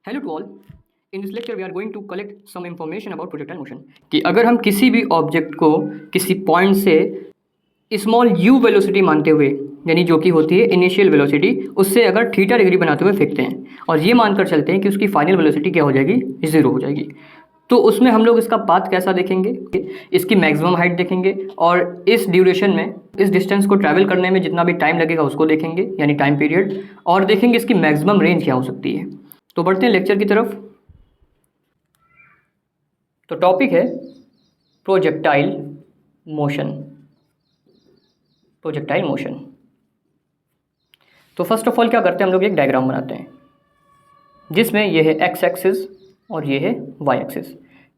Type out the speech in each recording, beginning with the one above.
Hello to all. In this lecture we are going to collect some information about projectile motion कि अगर हम किसी भी object को किसी पॉइंट से स्मॉल u वेलोसिटी मानते हुए, यानी जो कि होती है इनिशियल वेलोसिटी, उससे अगर थीटा डिग्री बनाते हुए फेंकते हैं और ये मानकर चलते हैं कि उसकी फाइनल वेलोसिटी क्या हो जाएगी, ज़ीरो हो जाएगी, तो उसमें हम लोग इसका पाथ कैसा देखेंगे, इसकी मैक्सिमम हाइट देखेंगे और इस ड्यूरेशन में, इस डिस्टेंस को ट्रैवल करने में जितना भी टाइम लगेगा उसको देखेंगे, यानी टाइम पीरियड, और देखेंगे इसकी मैक्सिमम रेंज क्या हो सकती है। तो बढ़ते हैं लेक्चर की तरफ। तो टॉपिक है प्रोजेक्टाइल मोशन। Projectile motion. तो फर्स्ट ऑफ ऑल क्या करते हैं, हम लोग एक डायग्राम बनाते हैं जिसमें ये है एक्स एक्सिस और ये है वाई एक्सिस।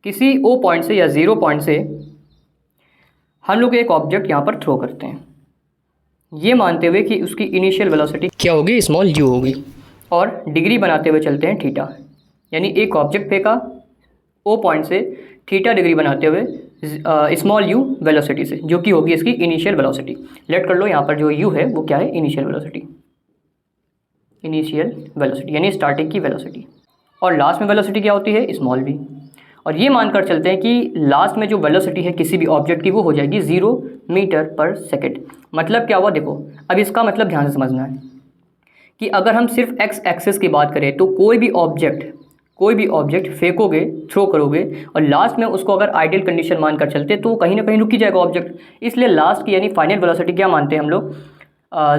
किसी ओ पॉइंट से या ज़ीरो पॉइंट से हम लोग एक ऑब्जेक्ट यहाँ पर थ्रो करते हैं, ये मानते हुए कि उसकी इनिशियल वेलोसिटी क्या होगी, स्मॉल u होगी, और डिग्री बनाते हुए चलते हैं थीटा, यानी एक ऑब्जेक्ट फेंका ओ पॉइंट से थीटा डिग्री बनाते हुए स्मॉल u वेलोसिटी से, जो कि होगी इसकी इनिशियल वेलोसिटी। लेट कर लो यहाँ पर जो u है वो क्या है, इनिशियल वेलोसिटी। इनिशियल वेलोसिटी यानी स्टार्टिंग की वेलोसिटी, और लास्ट में वेलोसिटी क्या होती है, स्मॉल v। और ये मानकर चलते हैं कि लास्ट में जो वेलोसिटी है किसी भी ऑब्जेक्ट की वो हो जाएगी 0 मीटर पर सेकेंड। मतलब क्या हुआ, देखो अब इसका मतलब ध्यान से समझना है कि अगर हम सिर्फ एक्स एक्सिस की बात करें तो कोई भी ऑब्जेक्ट फेंकोगे, थ्रो करोगे और लास्ट में उसको अगर आइडियल कंडीशन मानकर चलते तो कहीं ना कहीं रुक ही जाएगा ऑब्जेक्ट। इसलिए लास्ट की यानी फाइनल वेलोसिटी क्या मानते हैं हम लोग,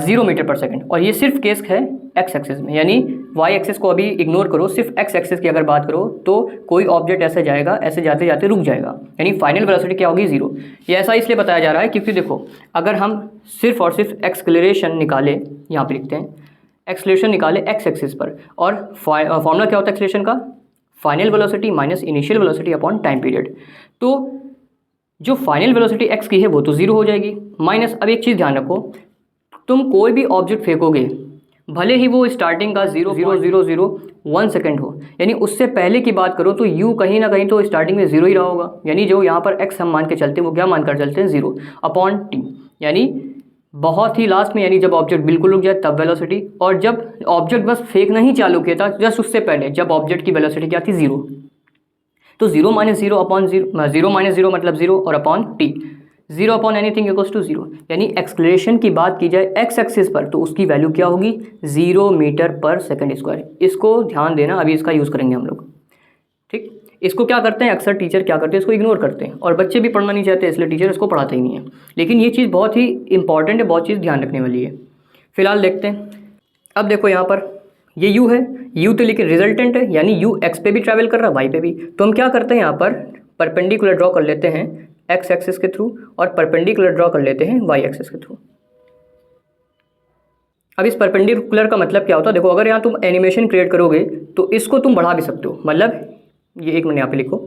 0 मीटर पर सेकेंड। और ये सिर्फ केस है एक्स एक्सिस में, यानी वाई एक्सिस को अभी इग्नोर करो, सिर्फ एक्स एक्सिस की अगर बात करो तो कोई ऑब्जेक्ट ऐसे जाएगा, ऐसे जाते जाते रुक जाएगा, यानी फाइनल वेलोसिटी क्या होगी, 0। ये ऐसा इसलिए बताया जा रहा है क्योंकि देखो अगर हम सिर्फ और सिर्फ एक्सक्लेरेशन निकाले, यहाँ पे लिखते हैं एक्सलेशन निकाले एक्स एक्सिस पर, और फॉर्मूला क्या होता है एक्सलेशन का, final velocity minus initial velocity upon time period. तो जो फाइनल वेलोसिटी एक्स की है वो तो 0 हो जाएगी, माइनस, अब एक चीज़ ध्यान रखो, तुम कोई भी ऑब्जेक्ट फेंकोगे भले ही वो स्टार्टिंग का 0.0001 सेकेंड हो, यानी उससे पहले की बात करो तो u कहीं ना कहीं तो स्टार्टिंग में 0 ही रहा होगा, यानी जो यहाँ पर x हम मान के चलते हैं वो क्या मानकर चलते हैं, 0 अपॉन t, यानी बहुत ही लास्ट में, यानी जब ऑब्जेक्ट बिल्कुल रुक जाए तब वेलोसिटी, और जब ऑब्जेक्ट बस फेंकना ही चालू किया था जस्ट उससे पहले जब ऑब्जेक्ट की वेलोसिटी क्या थी, 0। तो 0 माइनस 0 अपॉन 0 माइनस 0 मतलब 0 और upon t, 0 upon anything equals to 0। यानी एक्सक्लेरेशन की बात की जाए एक्स एक्सिस पर तो उसकी वैल्यू क्या होगी, 0 मीटर पर सेकेंड स्क्वायर। इसको ध्यान देना, अभी इसका यूज़ करेंगे हम लोग, ठीक। इसको क्या करते हैं, अक्सर टीचर क्या करते हैं, इसको इग्नोर करते हैं और बच्चे भी पढ़ना नहीं चाहते इसलिए टीचर इसको पढ़ाते ही नहीं है, लेकिन ये चीज़ बहुत ही इंपॉर्टेंट है, बहुत चीज़ ध्यान रखने वाली है। फिलहाल देखते हैं। अब देखो यहाँ पर ये u है, u तो लेकिन रिजल्टेंट है, यानी u x पे भी ट्रैवल कर रहा है y पे भी, तो हम क्या करते हैं यहाँ पर परपेंडिकुलर ड्रॉ कर लेते हैं x एक्सिस के थ्रू और परपेंडिकुलर ड्रॉ कर लेते हैं y एक्सिस के थ्रू। अब इस परपेंडिकुलर का मतलब क्या होता है, देखो अगर यहाँ तुम एनिमेशन क्रिएट करोगे तो इसको तुम बढ़ा भी सकते हो, मतलब ये एक मिनट यहाँ पे लिखो,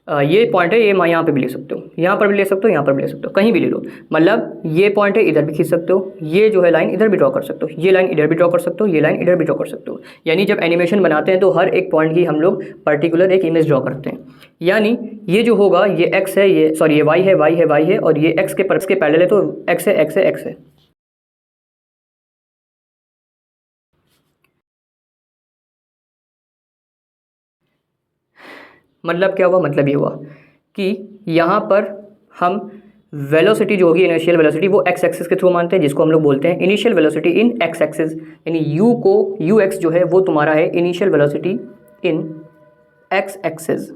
ये पॉइंट है, ये यहाँ पे भी ले सकते हो, यहाँ पर भी ले सकते हो, यहाँ पर भी ले सकते हो, कहीं भी ले लो, मतलब ये पॉइंट है इधर भी खींच सकते हो, ये जो है लाइन इधर भी ड्रॉ कर सकते हो, ये लाइन इधर भी ड्रॉ कर सकते हो, ये लाइन इधर भी ड्रॉ कर सकते हो। यानी जब एनिमेशन बनाते हैं तो हर एक पॉइंट की हम लोग पर्टिकुलर एक इमेज ड्रॉ करते हैं, यानी ये जो होगा ये एक्स है, ये सॉरी ये वाई है, वाई है, वाई है, और ये एक्स के पैरेलल है तो एक्स है, एक्स है, एक्स है। मतलब क्या हुआ, मतलब ये हुआ कि यहाँ पर हम वेलोसिटी जो होगी इनिशियल वेलोसिटी वो एक्स एक्सिस के थ्रू मानते हैं, जिसको हम लोग बोलते हैं इनिशियल वेलोसिटी इन एक्स एक्सिस, यानी u को u x जो है वो तुम्हारा है इनिशियल वेलोसिटी इन एक्स एक्सिस।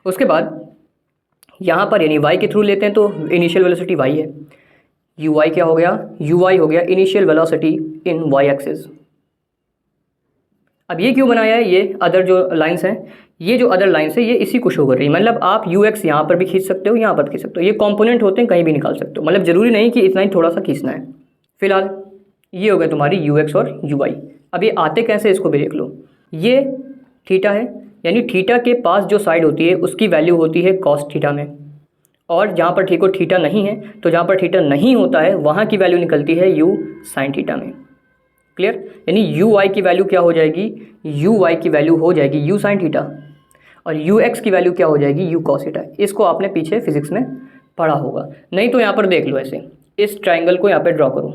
उसके बाद यहाँ पर यानी y के थ्रू लेते हैं तो इनिशियल वेलोसिटी y है, ui क्या हो गया, ui हो गया इनिशियल वेलोसिटी इन y एक्सिस। अब ये क्यों बनाया है, ये अदर जो लाइंस हैं, ये जो अदर लाइंस है ये इसी को शो कर रही है, मतलब आप ux यहाँ पर भी खींच सकते हो, यहाँ पर खींच सकते हो, ये कंपोनेंट होते हैं कहीं भी निकाल सकते हो, मतलब ज़रूरी नहीं कि इतना ही थोड़ा सा खींचना है। फिलहाल ये हो गया तुम्हारी ux और ui। अब ये आते कैसे इसको भी देख लो, ये थीटा है, यानी थीटा के पास जो साइड होती है उसकी वैल्यू होती है कॉस थीटा में, और जहाँ पर ठीक हो थीटा नहीं है तो जहाँ पर थीटा नहीं होता है वहाँ की वैल्यू निकलती है u साइन थीटा में। क्लियर, यानी यू वाई की वैल्यू क्या हो जाएगी, यू वाई की वैल्यू हो जाएगी यू साइन थीटा, और यू एक्स की वैल्यू क्या हो जाएगी, यू कॉस थीटा। इसको आपने पीछे फिजिक्स में पढ़ा होगा, नहीं तो यहाँ पर देख लो, ऐसे इस ट्राइंगल को यहाँ पे ड्रॉ करो,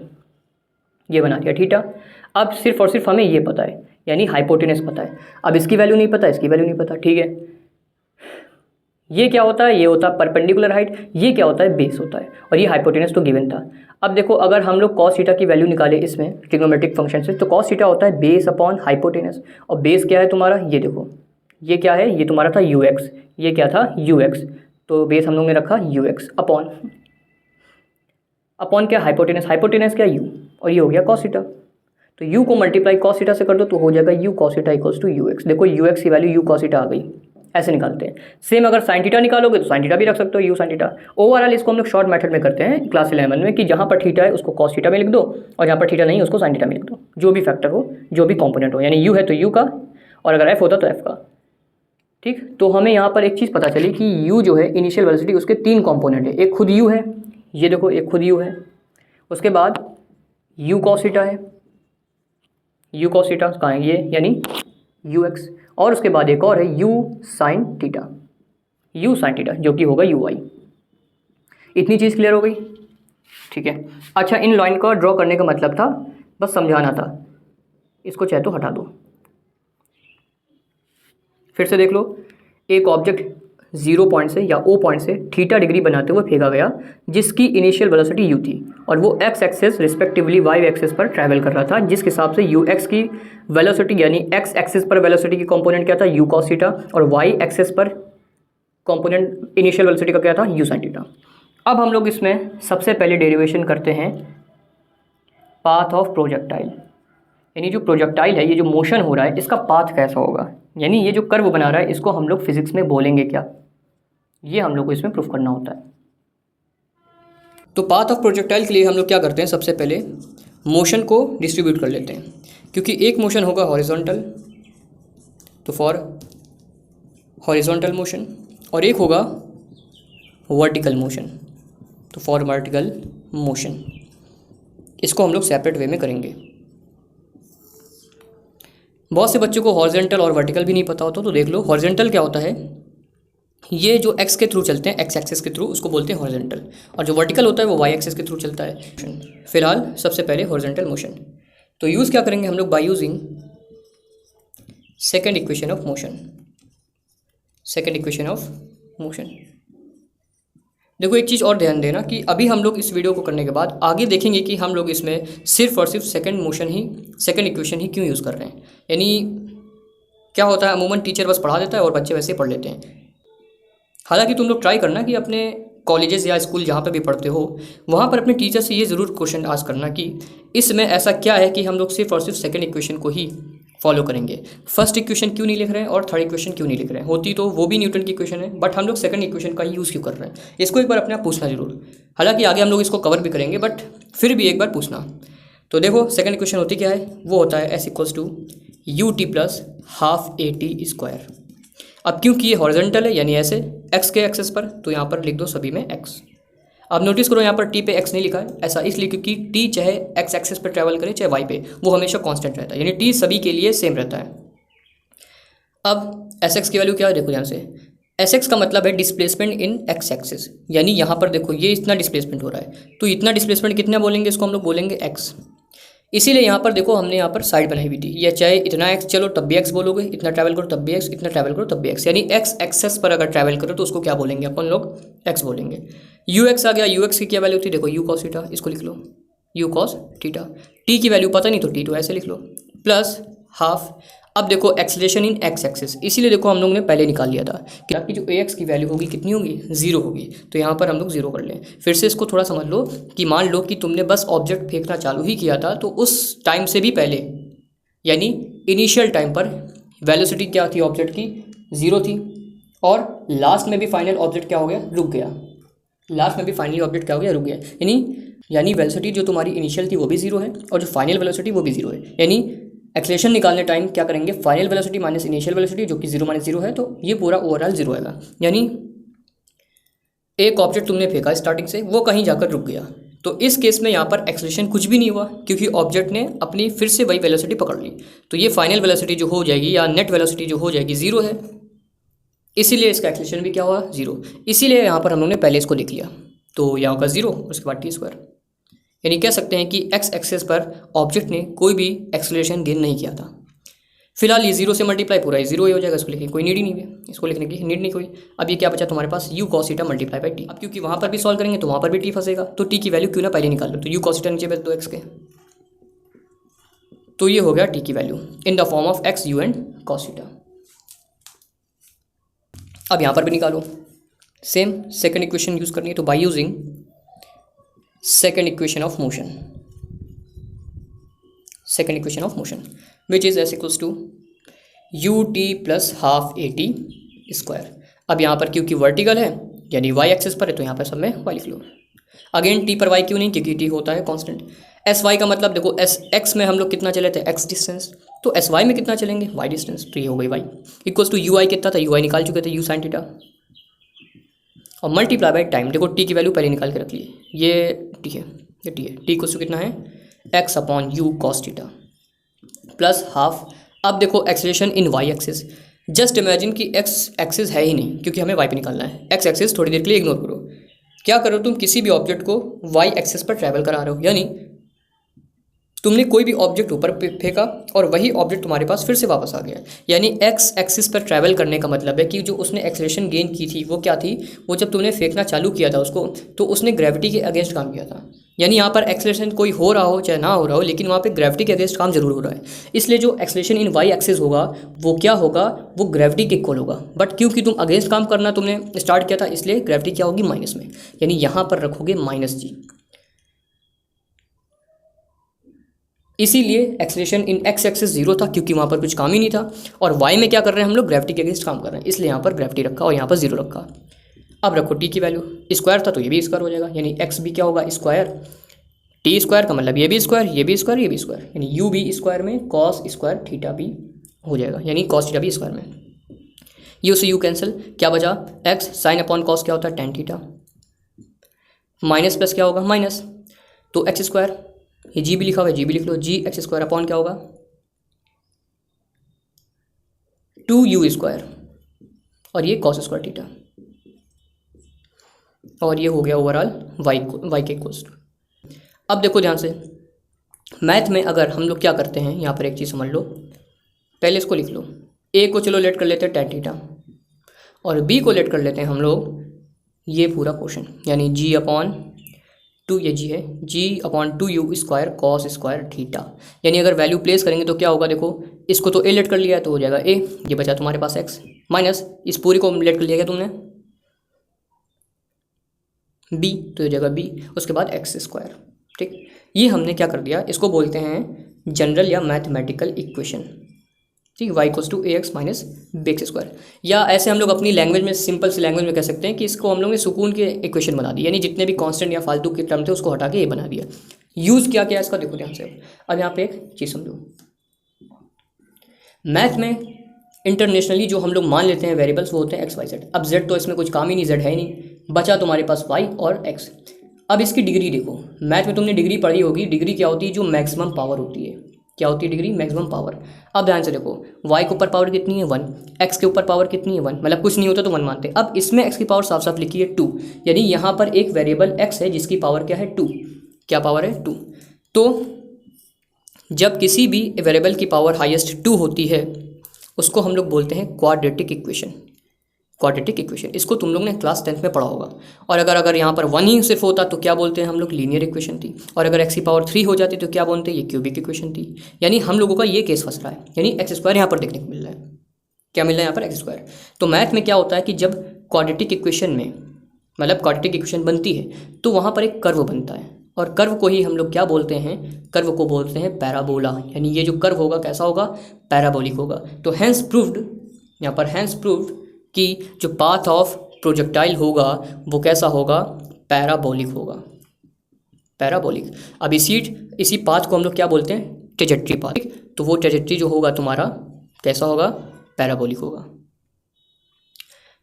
ये बना दिया थीटा। अब सिर्फ और सिर्फ हमें ये पता है यानी हाइपोटेनस पता है। अब इसकी वैल्यू नहीं पता, इसकी वैल्यू नहीं पता, ठीक है। ये क्या होता है, ये होता है परपेंडिकुलर हाइट, ये क्या होता है, बेस होता है, और ये हाइपोटेनस तो गिवन था। अब देखो अगर हम लोग कॉस थीटा की वैल्यू निकाले इसमें ट्रिग्नोमेट्रिक फंक्शन से, तो कॉस थीटा होता है बेस अपॉन हाइपोटेनस, और बेस क्या है तुम्हारा, ये देखो ये क्या है, ये तुम्हारा था ux, ये क्या था ux, तो बेस हम लोग ने रखा ux अपॉन क्या, हाइपोटेनस, हाइपोटेनस क्या u, और ये हो गया कॉस थीटा। तो u को मल्टीप्लाई कॉस थीटा से कर दो तो हो जाएगा u cos theta equals to ux। देखो ux की वैल्यू u कॉस थीटा आ गई, ऐसे निकालते हैं। सेम अगर साइन थीटा निकालोगे तो साइन थीटा भी रख सकते हो, u साइन थीटा। ओवरऑल इसको हम लोग शॉर्ट मेथड में करते हैं क्लास 11 में, कि जहाँ पर थीटा है उसको कॉस थीटा में लिख दो, और जहाँ पर थीटा नहीं है उसको साइन थीटा में लिख दो, जो भी फैक्टर हो, जो भी कॉम्पोनेंट हो, यानी u है तो u का, और अगर f होता तो f का, ठीक। तो हमें यहाँ पर एक चीज़ पता चली कि u जो है इनिशियल वेलोसिटी, उसके 3 कॉम्पोनेंट है। एक खुद u है, ये देखो एक खुद u है, उसके बाद u cos थीटा है, u cos थीटा कहाँ है ये, यानी ux, और उसके बाद एक और है u sin थीटा, जो कि होगा ui। इतनी चीज़ क्लियर हो गई, ठीक है। अच्छा, इन लाइन को ड्रॉ करने का मतलब था बस समझाना था, इसको चाहे तो हटा दो। फिर से देख लो, एक ऑब्जेक्ट 0 पॉइंट से या O पॉइंट से थीटा डिग्री बनाते हुए फेंका गया, जिसकी इनिशियल वेलोसिटी u थी, और वो x axis respectively y axis पर ट्रैवल कर रहा था, जिस हिसाब से ux की वेलोसिटी यानी x एक्सेस पर वेलोसिटी की कंपोनेंट क्या था, u cos थीटा, और y एक्सेस पर कंपोनेंट इनिशियल वेलोसिटी का क्या था, u sin थीटा। अब हम लोग इसमें सबसे पहले डेरिवेशन करते हैं पाथ ऑफ प्रोजेक्टाइल, यानी जो प्रोजेक्टाइल है, ये जो मोशन हो रहा है, इसका पाथ कैसा होगा, यानी ये जो कर्व बना रहा है, इसको हम लोग फिजिक्स में बोलेंगे क्या, ये हम लोग को इसमें प्रूफ करना होता है। तो पाथ ऑफ प्रोजेक्टाइल के लिए हम लोग क्या करते हैं, सबसे पहले मोशन को डिस्ट्रीब्यूट कर लेते हैं, क्योंकि एक मोशन होगा हॉरिजॉन्टल, तो फॉर हॉरिजॉन्टल मोशन, और एक होगा वर्टिकल मोशन, तो फॉर वर्टिकल मोशन। इसको हम लोग सेपरेट वे में करेंगे। बहुत से बच्चों को हॉरिजॉन्टल और वर्टिकल भी नहीं पता होता, तो देख लो हॉरिजॉन्टल क्या होता है, ये जो x के थ्रू चलते हैं, x एक्सिस के थ्रू, उसको बोलते हैं हॉरिजॉन्टल, और जो वर्टिकल होता है वो y एक्सिस के थ्रू चलता है। फिलहाल सबसे पहले हॉरिजॉन्टल मोशन, तो यूज़ क्या करेंगे हम लोग, bye using second equation of motion. Second equation of motion, देखो एक चीज़ और ध्यान देना कि अभी हम लोग इस वीडियो को करने के बाद आगे देखेंगे कि हम लोग इसमें सिर्फ और सिर्फ सेकंड इक्वेशन ही क्यों यूज़ कर रहे हैं। यानी क्या होता है, अमूमन टीचर बस पढ़ा देता है और बच्चे वैसे पढ़ लेते हैं। हालांकि तुम लोग ट्राई करना कि अपने कॉलेजेस या स्कूल जहाँ पे भी पढ़ते हो, वहाँ पर अपने टीचर से ये ज़रूर क्वेश्चन आस्क करना कि इसमें ऐसा क्या है कि हम लोग सिर्फ और सिर्फ सेकंड इक्वेशन को ही फॉलो करेंगे, फर्स्ट इक्वेशन क्यों नहीं लिख रहे हैं और थर्ड इक्वेशन क्यों नहीं लिख रहे हैं। होती तो वो भी न्यूटन की इक्वेशन है, बट हम लोग सेकंड इक्वेशन का ही यूज़ क्यों कर रहे हैं, इसको एक बार अपने आप पूछना जरूर। हालांकि आगे हम लोग इसको कवर भी करेंगे, बट फिर भी एक बार पूछना। तो देखो सेकंड इक्वेशन होती क्या है, वो होता है s equals to ut plus half at square. अब क्योंकि ये हॉरिजॉन्टल है, यानी ऐसे x के एक्सेस पर, तो यहाँ पर लिख दो सभी में x। अब नोटिस करो यहाँ पर t पे x नहीं लिखा है, ऐसा इसलिए क्योंकि t चाहे x एक्सेस पर ट्रैवल करे चाहे y पे, वो हमेशा कांस्टेंट रहता है, यानी t सभी के लिए सेम रहता है। अब sx की वैल्यू क्या है, देखो ध्यान से, sx का मतलब है डिस्प्लेसमेंट इन x एक्सेस, यानी यहाँ पर देखो ये इतना डिस्प्लेसमेंट हो रहा है, तो इतना डिस्प्लेसमेंट कितना बोलेंगे, इसको हम लोग बोलेंगे x। इसीलिए यहाँ पर देखो हमने यहाँ पर साइड बनाई हुई थी, या चाहे इतना x चलो तब भी x बोलोगे, इतना ट्रैवल करो तब भी x, इतना ट्रैवल करो तब भी x, यानी x एक्सेस पर अगर ट्रैवल करो तो उसको क्या बोलेंगे अपन लोग, x बोलेंगे। ux आ गया, ux की क्या वैल्यू थी, देखो u cos थीटा, इसको लिख लो u cos थीटा। t की वैल्यू पता नहीं तो t2 ऐसे लिख लो, प्लस हाफ। अब देखो एक्सेलरेशन इन x एक्सेस, इसीलिए देखो हम लोग ने पहले निकाल लिया था कि जो ax की वैल्यू होगी कितनी होगी, 0 होगी, तो यहाँ पर हम लोग 0 कर लें। फिर से इसको थोड़ा समझ लो कि मान लो कि तुमने बस ऑब्जेक्ट फेंकना चालू ही किया था, तो उस टाइम से भी पहले, यानी इनिशियल टाइम पर वेलोसिटी क्या थी ऑब्जेक्ट की, 0 थी, और लास्ट में भी फाइनल ऑब्जेक्ट क्या हो गया, रुक गया। लास्ट में भी फाइनली ऑब्जेक्ट क्या हो गया, रुक गया। यानी वेलोसिटी जो तुम्हारी इनिशियल थी वो भी 0 है, और जो फाइनल वेलोसिटी वो भी 0 है। यानी एक्सेलरेशन निकालने टाइम क्या करेंगे, final velocity minus initial velocity, जो कि 0 माइनस 0 है, तो ये पूरा ओवरऑल 0 आएगा। यानी एक ऑब्जेक्ट तुमने फेंका स्टार्टिंग से, वो कहीं जाकर रुक गया, तो इस केस में यहाँ पर एक्सेलरेशन कुछ भी नहीं हुआ, क्योंकि ऑब्जेक्ट ने अपनी फिर से वही वेलोसिटी पकड़ ली। तो ये फाइनल वेलोसिटी जो हो जाएगी या नेट वेलोसिटी जो हो जाएगी 0 है, इसीलिए इसका एक्सेलरेशन भी क्या हुआ, 0। इसीलिए यहाँ पर हम लोग ने पहले इसको लिख लिया, तो यहाँ का 0, उसके बाद t²। यानी कह सकते हैं कि x एक्सेस पर ऑब्जेक्ट ने कोई भी एक्सेलरेशन गेन नहीं किया था। फिलहाल ये 0 से मल्टीप्लाई पूरा है 0 ही हो जाएगा, इसको लिखने की कोई नीड ही नहीं है, इसको लिखने की नीड नहीं कोई। अब ये क्या बचा तुम्हारे पास, u cos theta multiply by T. अब क्योंकि वहाँ पर भी सॉल्व करेंगे तो वहाँ पर भी टी फंसेगा, तो टी की वैल्यू क्यों ना पहले निकाल लो, तो u cos थीटा नीचे भेज दो x के, तो ये हो गया टी की value in the form of x u and cos theta. अब यहाँ पर भी निकालो, सेम सेकंड इक्वेशन यूज़ करनी है, तो by using second equation of motion, second equation of motion which is S equals to U T plus half A T square. अब यहाँ पर क्योंकि वर्टिकल है यानी वाई एक्सिस पर है, तो यहाँ पर सब में वाई लिख लो। अगेन टी पर वाई क्यों नहीं, क्योंकि टी होता है कांस्टेंट। एस वाई का मतलब देखो, एस एक्स में हम लोग कितना चले थे एक्स डिस्टेंस, तो एस वाई में कितना चलेंगे वाई डिस्टेंस, तो ये हो गई वाई इक्वल्स टू यू आई कितना था, यू आई निकाल चुके थे यू साइन थीटा, और मल्टीप्लाई बाई टाइम। देखो टी की वैल्यू पहले निकाल के रख ली, ये टी है, ये टी है, टी इक्वल्स टू कितना है X upon U cos theta plus half. अब देखो acceleration in Y axis, just imagine कि एक्स एक्सिस है ही नहीं क्योंकि हमें वाई पे निकालना है, एक्स एक्सिस थोड़ी देर के लिए इग्नोर करो। क्या करो तुम, किसी भी ऑब्जेक्ट को वाई एक्सिस पर ट्रैवल करा रहे हो, यानी तुमने कोई भी ऑब्जेक्ट ऊपर फेंका और वही ऑब्जेक्ट तुम्हारे पास फिर से वापस आ गया, यानी एक्स एक्सिस पर ट्रैवल करने का मतलब है कि जो उसने एक्सेलरेशन गेन की थी वो क्या थी, वो जब तुमने फेंकना चालू किया था उसको तो उसने ग्रेविटी के अगेंस्ट काम किया था। यानी यहाँ पर एक्सेलरेशन कोई हो रहा हो चाहे ना हो रहा हो, लेकिन वहाँ पे ग्रेविटी के अगेंस्ट काम जरूर हो रहा है, इसलिए जो एक्सेलरेशन इन वाई एक्सिस होगा वो क्या होगा, वो ग्रेविटी के इक्वल होगा। बट क्योंकि तुम अगेंस्ट काम करना तुमने स्टार्ट किया था, इसलिए ग्रेविटी क्या होगी माइनस में, यानी यहाँ पर रखोगे माइनस जी। इसीलिए acceleration in x axis zero था क्योंकि वहाँ पर कुछ काम ही नहीं था, और वाई में क्या कर रहे हैं हम लोग ग्रेविटी के अगेंस्ट काम कर रहे हैं, इसलिए यहाँ पर ग्रेविटी रखा और यहाँ पर जीरो रखा। अब रखो टी की वैल्यू, स्क्वायर था तो ये भी स्क्वायर हो जाएगा, यानी एक्स भी क्या होगा स्क्वायर, टी स्क्वायर का मतलब ये भी स्क्वायर, ये भी स्क्वायर, ये भी स्क्वायर, यानी यू भी स्क्वायर में कॉस स्क्वायर थीटा भी हो जाएगा, यानी कॉस थीटा भी स्क्वायर में। यू से यू कैंसिल, क्या बचा एक्स साइन अपॉन कॉस क्या होता है टेन थीटा, माइनस प्लस क्या होगा माइनस, तो एक्स स्क्वायर, ये जी भी लिखा हुआ है जी भी लिख लो, जी एक्स स्क्वायर अपॉन क्या होगा 2u स्क्वायर, और ये कॉस स्क्वायर थीटा, और ये हो गया ओवरऑल वाई के इक्वल्स टू। अब देखो ध्यान से, मैथ में अगर हम लोग क्या करते हैं, यहाँ पर एक चीज़ समझ लो, पहले इसको लिख लो, ए को चलो लेट कर लेते हैं टेन थीटा, और बी को लेट कर लेते हैं हम लोग ये पूरा पोर्शन, यानी जी अपॉन टू, ये जी है g upon 2u square cos square theta. यानी अगर वैल्यू प्लेस करेंगे तो क्या होगा, देखो इसको तो ए लेट कर लिया है तो हो जाएगा ए, ये बचा तुम्हारे पास एक्स, माइनस इस पूरी को लेट कर लिया क्या तुमने बी, तो हो जाएगा बी, उसके बाद एक्स स्क्वायर। ठीक, ये हमने क्या कर दिया, इसको बोलते हैं जनरल या मैथमेटिकल इक्वेशन। ठीक, Y equals to A x minus B x square, या ऐसे हम लोग अपनी लैंग्वेज में सिंपल सी लैंग्वेज में कह सकते हैं कि इसको हम लोग ने सुकून के इक्वेशन बना दी, यानी जितने भी कांस्टेंट या फालतू के टर्म थे उसको हटा के ये बना दिया। यूज़ क्या क्या इसका देखो ध्यान से। अब यहाँ पे एक चीज़ समझो, मैथ में इंटरनेशनली जो हम लोग मान लेते हैं वेरिएबल्स वो होते हैं एक्स वाई जेड। अब जेड तो इसमें कुछ काम ही नहीं, जेड है ही नहीं, बचा तुम्हारे पास वाई और एक्स। अब इसकी डिग्री देखो, मैथ में तुमने डिग्री पढ़ी होगी, डिग्री क्या होती है, जो मैक्सिमम पावर होती है, क्या होती है डिग्री, मैक्सिमम पावर। अब ध्यान से देखो, y के ऊपर पावर कितनी है 1, x के ऊपर पावर कितनी है 1, मतलब कुछ नहीं होता तो 1 मानते हैं। अब इसमें x की पावर साफ साफ लिखी है 2, यानी यहाँ पर एक वेरिएबल x है जिसकी पावर क्या है 2, क्या पावर है 2। तो जब किसी भी वेरिएबल की पावर हाईएस्ट 2 होती है उसको हम लोग बोलते हैं क्वाड्रेटिक इक्वेशन। क्वाड्रेटिक इक्वेशन, इसको तुम लोग ने क्लास 10th में पढ़ा होगा। और अगर यहाँ पर 1 ही सिर्फ होता तो क्या बोलते हैं हम लोग, लीनियर इक्वेशन थी। और अगर x की पावर 3 हो जाती तो क्या बोलते हैं, ये क्यूबिक इक्वेशन थी। यानी हम लोगों का ये केस फंस रहा है, यानी एक्स स्क्वायर यहाँ पर देखने को मिल रहा है, क्या मिल रहा है यहाँ पर एक्स स्क्वायर। तो मैथ में क्या होता है कि जब क्वाड्रेटिक इक्वेशन में, मतलब क्वाड्रेटिक इक्वेशन बनती है तो वहाँ पर एक कर्व बनता है, और कर्व को ही हम लोग क्या बोलते हैं, कर्व को बोलते हैं पैराबोला। यानी ये जो कर्व होगा कैसा होगा, पैराबोलिक होगा। तो हैंस प्रूव्ड, यहाँ पर हैंस प्रूव्ड कि जो पाथ ऑफ प्रोजेक्टाइल होगा वो कैसा होगा, पैराबोलिक होगा, पैराबोलिक। अब इसी पाथ को हम लोग क्या बोलते हैं, ट्रेजेक्ट्री पाथ। तो वो ट्रेजेक्ट्री जो होगा तुम्हारा कैसा होगा, पैराबोलिक होगा।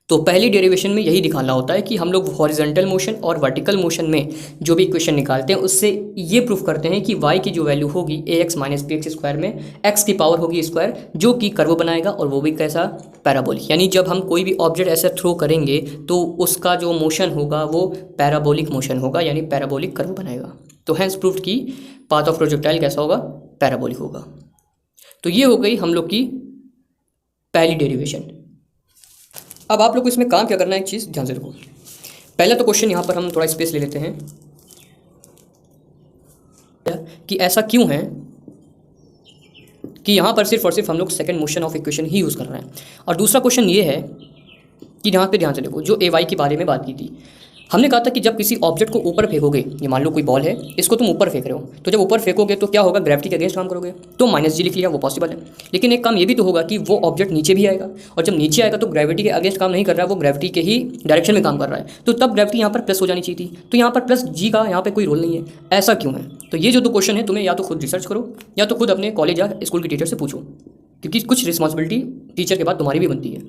तो पहली डेरिवेशन में यही दिखाना होता है कि हम लोग हॉरिजॉन्टल मोशन और वर्टिकल मोशन में जो भी इक्वेशन निकालते हैं उससे ये प्रूफ करते हैं कि y की जो वैल्यू होगी a x minus B x square में x की पावर होगी स्क्वायर, जो कि कर्व बनाएगा, और वो भी कैसा, पैराबोलिक। यानी जब हम कोई भी ऑब्जेक्ट ऐसे थ्रो करेंगे तो उसका जो मोशन होगा वो पैराबोलिक मोशन होगा, यानी पैराबोलिक कर्व बनाएगा। तो हैंस प्रूव्ड कि पाथ ऑफ प्रोजेक्टाइल कैसा होगा, पैराबोलिक होगा। तो ये हो गई हम लोग की पहली डेरिवेशन। अब आप लोग को इसमें काम क्या करना है, एक चीज़ ध्यान से रखो। पहला तो क्वेश्चन यहाँ पर हम थोड़ा स्पेस ले लेते हैं कि ऐसा क्यों है कि यहाँ पर सिर्फ और सिर्फ हम लोग second motion of equation he use कर रहे हैं। और दूसरा क्वेश्चन ये है कि यहाँ पे ध्यान से देखो, जो AY के बारे में बात की थी, हमने कहा था कि जब किसी ऑब्जेक्ट को ऊपर फेंकोगे, ये मान लो कोई बॉल है, इसको तुम ऊपर फेंक रहे हो, तो जब ऊपर फेंकोगे तो क्या होगा, ग्रेविटी के अगेंस्ट काम करोगे, तो -g लिख लिया, वो पॉसिबल है। लेकिन एक काम ये भी तो होगा कि वो ऑब्जेक्ट नीचे भी आएगा, और जब नीचे आएगा तो ग्रेविटी के अगेंस्ट काम नहीं कर रहा है, वो ग्रेविटी के ही डायरेक्शन में काम कर रहा है, तो तब ग्रेविटी यहाँ पर प्लस हो जानी चाहिए थी। तो यहाँ पर +g का यहाँ पर कोई रोल नहीं है, ऐसा क्यों है? तो ये जो दो क्वेश्चन है, तुम्हें या तो खुद रिसर्च करो या तो खुद अपने कॉलेज या स्कूल के टीचर से पूछो, क्योंकि कुछ रिस्पॉन्सिबिलिटी टीचर के बाद तुम्हारी भी बनती है।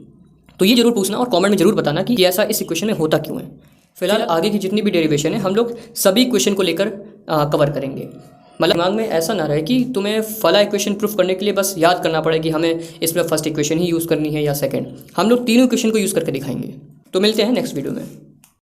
तो ये जरूर पूछना और कमेंट में जरूर बताना कि ऐसा इस इक्वेशन में होता क्यों है। फिलहाल आगे की जितनी भी डेरिवेशन है हम लोग सभी इक्वेशन को लेकर कवर करेंगे। मतलब दिमाग में ऐसा ना रहे कि तुम्हें फला इक्वेशन प्रूफ करने के लिए बस याद करना पड़े कि हमें इसमें फर्स्ट इक्वेशन ही यूज़ करनी है या सेकंड। हम लोग तीनों इक्वेशन को यूज़ करके दिखाएंगे। तो मिलते हैं नेक्स्ट वीडियो में।